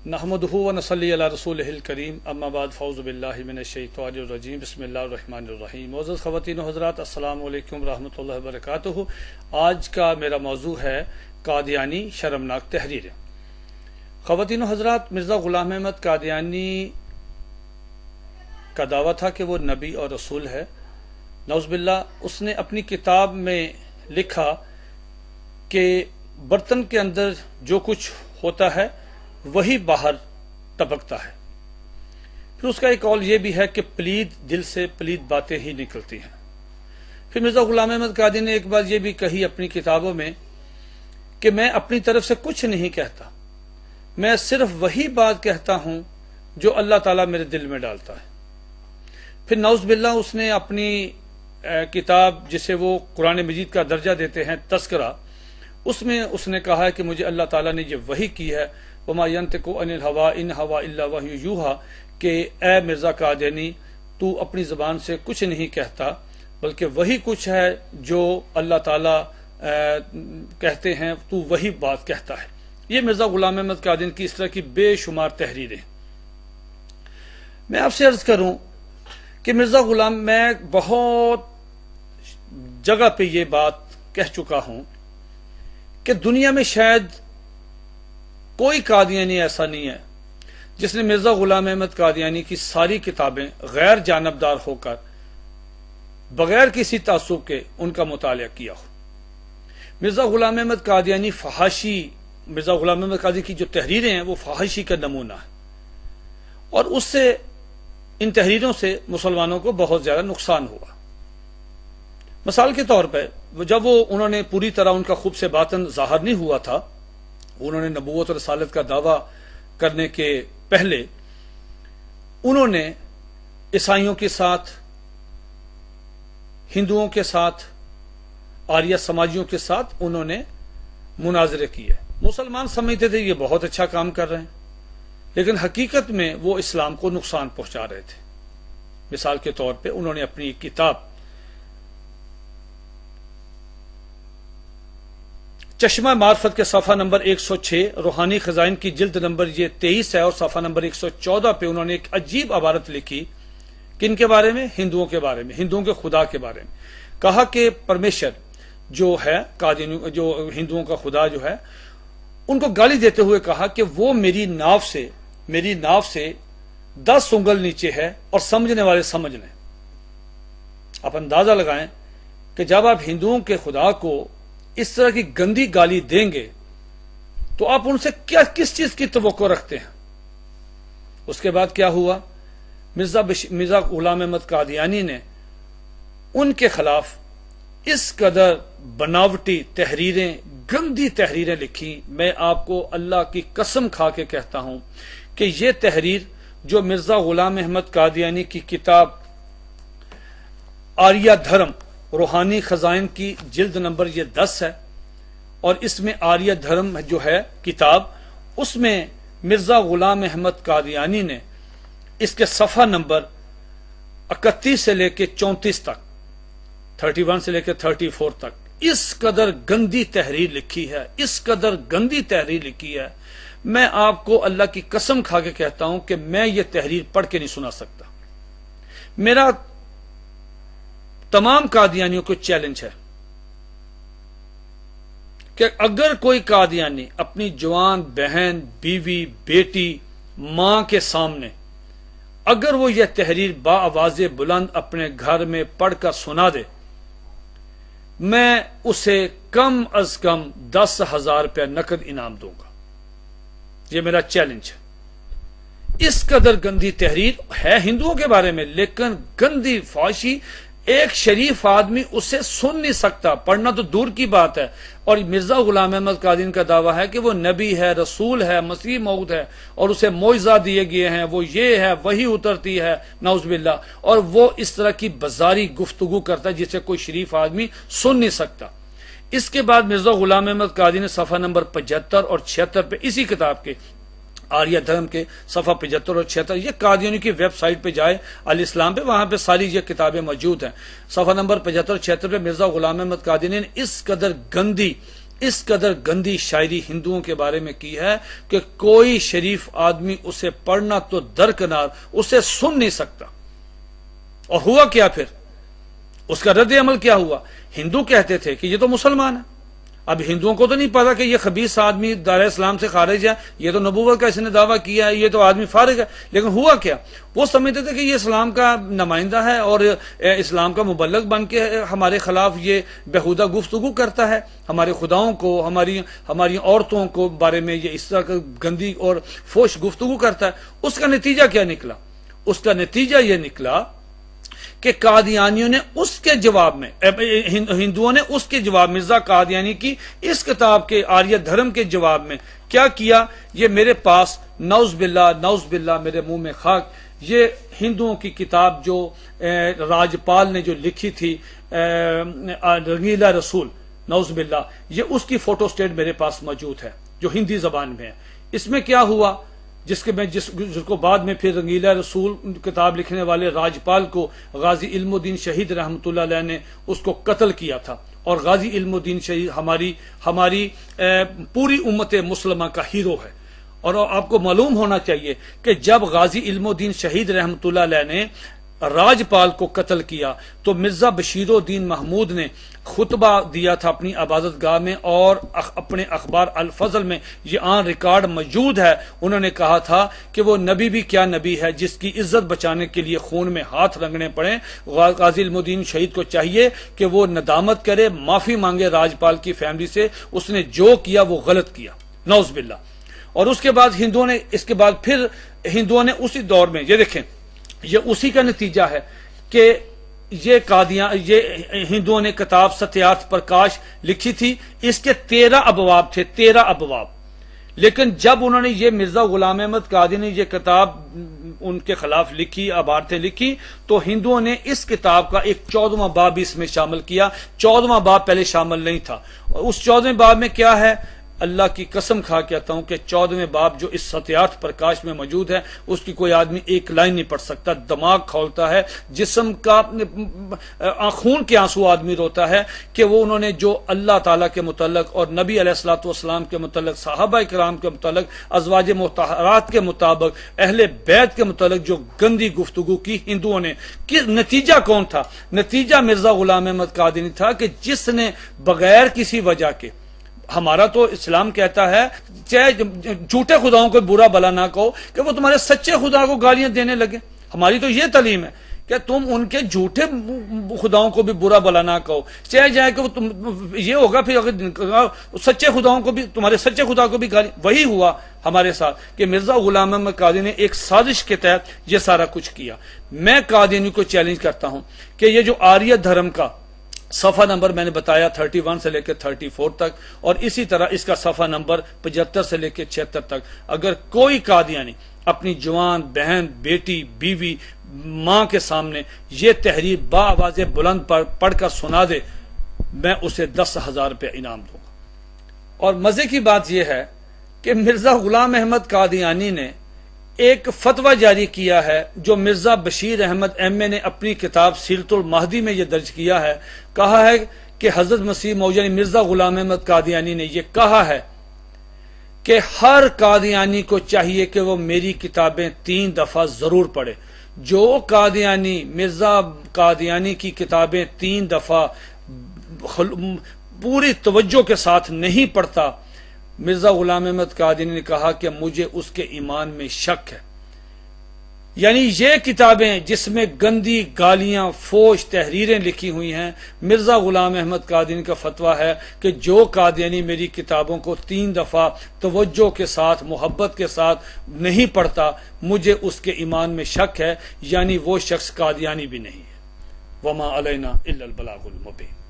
نحمدہ و نصلی علی رسولہ الکریم اما بعد فاعوذ باللہ من الشیطان الرجیم بسم اللہ الرحمن الرحیم۔ معزز خواتین و حضرات، السلام علیکم ورحمۃ اللہ وبرکاتہ۔ آج کا میرا موضوع ہے قادیانی شرمناک تحریریں۔ خواتین و حضرات، مرزا غلام احمد قادیانی کا دعویٰ تھا کہ وہ نبی اور رسول ہے۔ نعوذ باللہ، اس نے اپنی کتاب میں لکھا کہ برتن کے اندر جو کچھ ہوتا ہے وہی باہر ٹپکتا ہے۔ پھر اس کا ایک قول یہ بھی ہے کہ پلید دل سے پلید باتیں ہی نکلتی ہیں۔ پھر مرزا غلام احمد قادیانی نے ایک بات یہ بھی کہی اپنی کتابوں میں کہ میں اپنی طرف سے کچھ نہیں کہتا، میں صرف وہی بات کہتا ہوں جو اللہ تعالیٰ میرے دل میں ڈالتا ہے۔ پھر نعوذ باللہ اس نے اپنی کتاب جسے وہ قرآن مجید کا درجہ دیتے ہیں تذکرہ، اس میں اس نے کہا ہے کہ مجھے اللہ تعالیٰ نے یہ وحی کی ہے، وما ينطق عن الهوى ان هوى الا وحی یوحى، کہ اے مرزا قادیانی تو اپنی زبان سے کچھ نہیں کہتا بلکہ وہی کچھ ہے جو اللہ تعالیٰ کہتے ہیں، تو وہی بات کہتا ہے۔ یہ مرزا غلام احمد قادیانی کی اس طرح کی بے شمار تحریریں۔ میں آپ سے عرض کروں کہ مرزا غلام، میں بہت جگہ پہ یہ بات کہہ چکا ہوں کہ دنیا میں شاید کوئی قادیانی ایسا نہیں ہے جس نے مرزا غلام احمد قادیانی کی ساری کتابیں غیر جانبدار ہو کر بغیر کسی تعصب کے ان کا مطالعہ کیا ہو۔ مرزا غلام احمد قادیانی مرزا غلام احمد قادیانی کی جو تحریریں ہیں وہ فحاشی کا نمونہ ہے، اور اس سے ان تحریروں سے مسلمانوں کو بہت زیادہ نقصان ہوا۔ مثال کے طور پہ جب انہوں نے پوری طرح ان کا خوب سے باطن ظاہر نہیں ہوا تھا، انہوں نے نبوت اور رسالت کا دعویٰ کرنے کے پہلے انہوں نے عیسائیوں کے ساتھ، ہندوؤں کے ساتھ، آریہ سماجیوں کے ساتھ انہوں نے مناظرے کیے۔ مسلمان سمجھتے تھے یہ بہت اچھا کام کر رہے ہیں، لیکن حقیقت میں وہ اسلام کو نقصان پہنچا رہے تھے۔ مثال کے طور پہ انہوں نے اپنی ایک کتاب چشمہ معرفت کے صفحہ نمبر 106، روحانی خزائن کی جلد نمبر یہ 23 ہے، اور صفحہ نمبر 114 پہ انہوں نے ایک عجیب عبارت لکھی۔ کن کے بارے میں؟ ہندوؤں کے بارے میں، ہندوؤں کے خدا کے بارے میں۔ کہا کہ پرمیشر جو ہے جو ہندوؤں کا خدا جو ہے، ان کو گالی دیتے ہوئے کہا کہ وہ میری ناف سے 10 انگل نیچے ہے اور سمجھنے والے سمجھ لیں۔ آپ اندازہ لگائیں کہ جب آپ ہندوؤں کے خدا کو اس طرح کی گندی گالی دیں گے تو آپ ان سے کس چیز کی توقع رکھتے ہیں؟ اس کے بعد کیا ہوا؟ مرزا غلام احمد قادیانی نے ان کے خلاف اس قدر بناوٹی تحریریں، گندی تحریریں لکھی۔ میں آپ کو اللہ کی قسم کھا کے کہتا ہوں کہ یہ تحریر جو مرزا غلام احمد قادیانی کی کتاب آریہ دھرم روحانی خزائن کی جلد نمبر یہ 10 ہے، اور اس میں آریہ دھرم جو ہے کتاب، اس میں مرزا غلام احمد قادیانی نے اس کے صفحہ نمبر 31 سے لے کے 34 تک، 31 سے لے کے 34 تک اس قدر گندی تحریر لکھی ہے، اس قدر گندی تحریر لکھی ہے۔ میں آپ کو اللہ کی قسم کھا کے کہتا ہوں کہ میں یہ تحریر پڑھ کے نہیں سنا سکتا۔ میرا تمام قادیانیوں کو چیلنج ہے کہ اگر کوئی قادیانی اپنی جوان بہن، بیوی، بیٹی، ماں کے سامنے اگر وہ یہ تحریر بآواز بلند اپنے گھر میں پڑھ کر سنا دے، میں اسے کم از کم 10,000 روپیہ نقد انعام دوں گا۔ یہ میرا چیلنج ہے۔ اس قدر گندی تحریر ہے ہندوؤں کے بارے میں، لیکن گندی فحاشی ایک شریف آدمی اسے سن نہیں سکتا، پڑھنا تو دور کی بات ہے۔ اور مرزا غلام احمد قادیانی کا دعویٰ ہے کہ وہ نبی ہے، رسول ہے، مسیح موعود ہے، اور اسے معجزہ دیے گئے ہیں، وہ یہ ہے، وہی اترتی ہے، نعوذ باللہ، اور وہ اس طرح کی بازاری گفتگو کرتا ہے جسے کوئی شریف آدمی سن نہیں سکتا۔ اس کے بعد مرزا غلام احمد قادیانی نے صفحہ نمبر 75 اور 76 پہ اسی کتاب کے آریہ دھرم کے صفحہ 75 اور 76، یہ قادیانی کی ویب سائٹ پہ جائے الاسلام پہ، وہاں پہ ساری یہ کتابیں موجود ہیں۔ صفحہ نمبر 75 اور 76 پہ مرزا غلام احمد قادیانی نے اس قدر گندی اس قدر گندی شاعری ہندوؤں کے بارے میں کی ہے کہ کوئی شریف آدمی اسے پڑھنا تو درکنار اسے سن نہیں سکتا. اور ہوا کیا پھر؟ اس کا رد عمل کیا ہوا؟ ہندو کہتے تھے کہ یہ تو مسلمان ہے. اب ہندوؤں کو تو نہیں پتا کہ یہ خبیث آدمی دار اسلام سے خارج ہے، یہ تو نبوت کا اس نے دعویٰ کیا ہے، یہ تو آدمی فارغ ہے. لیکن ہوا کیا؟ وہ سمجھتے تھے کہ یہ اسلام کا نمائندہ ہے اور اسلام کا مبلغ بن کے ہمارے خلاف یہ بیہودہ گفتگو کرتا ہے، ہمارے خداؤں کو، ہماری عورتوں کو بارے میں یہ اس طرح کا گندی اور فوش گفتگو کرتا ہے. اس کا نتیجہ کیا نکلا؟ اس کا نتیجہ یہ نکلا کہ قادیانیوں نے اس کے جواب میں، ہندوؤں نے اس کے جواب، مرزا قادیانی کی اس کتاب کے آریہ دھرم کے جواب میں کیا کیا؟ یہ میرے پاس نعوذ باللہ میرے منہ میں خاک، یہ ہندوؤں کی کتاب جو راجپال نے جو لکھی تھی رنگیلا رسول، نعوذ باللہ، یہ اس کی فوٹو سٹیٹ میرے پاس موجود ہے جو ہندی زبان میں ہے. اس میں کیا ہوا؟ جس کو بعد میں پھر رنگیلا رسول کتاب لکھنے والے راجپال کو غازی علم الدین شہید رحمۃ اللہ علیہ نے اس کو قتل کیا تھا. اور غازی علم الدین شہید ہماری پوری امت مسلمہ کا ہیرو ہے. اور آپ کو معلوم ہونا چاہیے کہ جب غازی علم الدین شہید رحمۃ اللہ علیہ نے راجپال کو قتل کیا تو مرزا بشیر الدین محمود نے خطبہ دیا تھا اپنی عبادت گاہ میں، اور اپنے اخبار الفضل میں یہ آن ریکارڈ موجود ہے. انہوں نے کہا تھا کہ وہ نبی بھی کیا نبی ہے جس کی عزت بچانے کے لیے خون میں ہاتھ رنگنے پڑے. غازی علم الدین شہید کو چاہیے کہ وہ ندامت کرے، معافی مانگے راجپال کی فیملی سے، اس نے جو کیا وہ غلط کیا، نعوذ باللہ. اور اس کے بعد ہندوؤں نے اسی دور میں، یہ دیکھیں یہ اسی کا نتیجہ ہے کہ یہ ہندوؤں نے کتاب ستیارتھ پرکاش لکھی تھی. اس کے 13 ابواب تھے، 13 ابواب. لیکن جب انہوں نے یہ مرزا غلام احمد قادیانی نے یہ کتاب ان کے خلاف لکھی، عبارتیں لکھی، تو ہندوؤں نے اس کتاب کا ایک 14واں باب اس میں شامل کیا. 14واں باب پہلے شامل نہیں تھا. اس 14ویں باب میں کیا ہے؟ اللہ کی قسم کھا کہتا ہوں کہ 14ویں باب جو اس ستیارتھ پرکاش میں موجود ہے اس کی کوئی آدمی ایک لائن نہیں پڑھ سکتا. دماغ کھولتا ہے، جسم کا خون کے آنسو آدمی روتا ہے کہ وہ انہوں نے جو اللہ تعالیٰ کے متعلق اور نبی علیہ الصلوۃ والسلام کے متعلق، صحابہ کرام کے متعلق، ازواج مطہرات کے مطابق، اہل بیت کے متعلق جو گندی گفتگو کی ہندوؤں نے، نتیجہ کون تھا؟ نتیجہ مرزا غلام احمد قادیانی تھا کہ جس نے بغیر کسی وجہ کے، ہمارا تو اسلام کہتا ہے چاہے جھوٹے خداؤں کو برا بلا نہ کہو کہ وہ تمہارے سچے خدا کو گالیاں دینے لگے. ہماری تو یہ تعلیم ہے کہ تم ان کے جھوٹے خداؤں کو بھی برا بلا نہ کہو، چاہے جائے کہ یہ ہوگا پھر اگر سچے خداؤں کو بھی، تمہارے سچے خدا کو بھی گالی. وہی ہوا ہمارے ساتھ کہ مرزا غلام احمد قادیانی نے ایک سازش کے تحت یہ سارا کچھ کیا. میں قادیانی کو چیلنج کرتا ہوں کہ یہ جو آریہ دھرم کا صفحہ نمبر میں نے بتایا 31 سے لے کے 34 تک، اور اسی طرح اس کا صفحہ نمبر 75 سے لے کے 76 تک، اگر کوئی قادیانی اپنی جوان بہن، بیٹی، بیوی، ماں کے سامنے یہ تحریر با آواز بلند پڑھ کر سنا دے، میں اسے 10,000 روپے انعام دوں گا. اور مزے کی بات یہ ہے کہ مرزا غلام احمد قادیانی نے ایک فتویٰ جاری کیا ہے جو مرزا بشیر احمد ایم اے نے اپنی کتاب سیرت المہدی میں یہ درج کیا ہے. کہا ہے کہ حضرت مسیح موعود یعنی مرزا غلام احمد قادیانی نے یہ کہا ہے کہ ہر قادیانی کو چاہیے کہ وہ میری کتابیں 3 دفعہ ضرور پڑھے. جو قادیانی مرزا قادیانی کی کتابیں 3 دفعہ پوری توجہ کے ساتھ نہیں پڑھتا، مرزا غلام احمد قادیانی نے کہا کہ مجھے اس کے ایمان میں شک ہے. یعنی یہ کتابیں جس میں گندی گالیاں، فوش تحریریں لکھی ہوئی ہیں، مرزا غلام احمد قادیانی کا فتویٰ ہے کہ جو قادیانی میری کتابوں کو 3 دفعہ توجہ کے ساتھ، محبت کے ساتھ نہیں پڑھتا، مجھے اس کے ایمان میں شک ہے، یعنی وہ شخص قادیانی بھی نہیں ہے. وما علینا الا البلاغ المبین.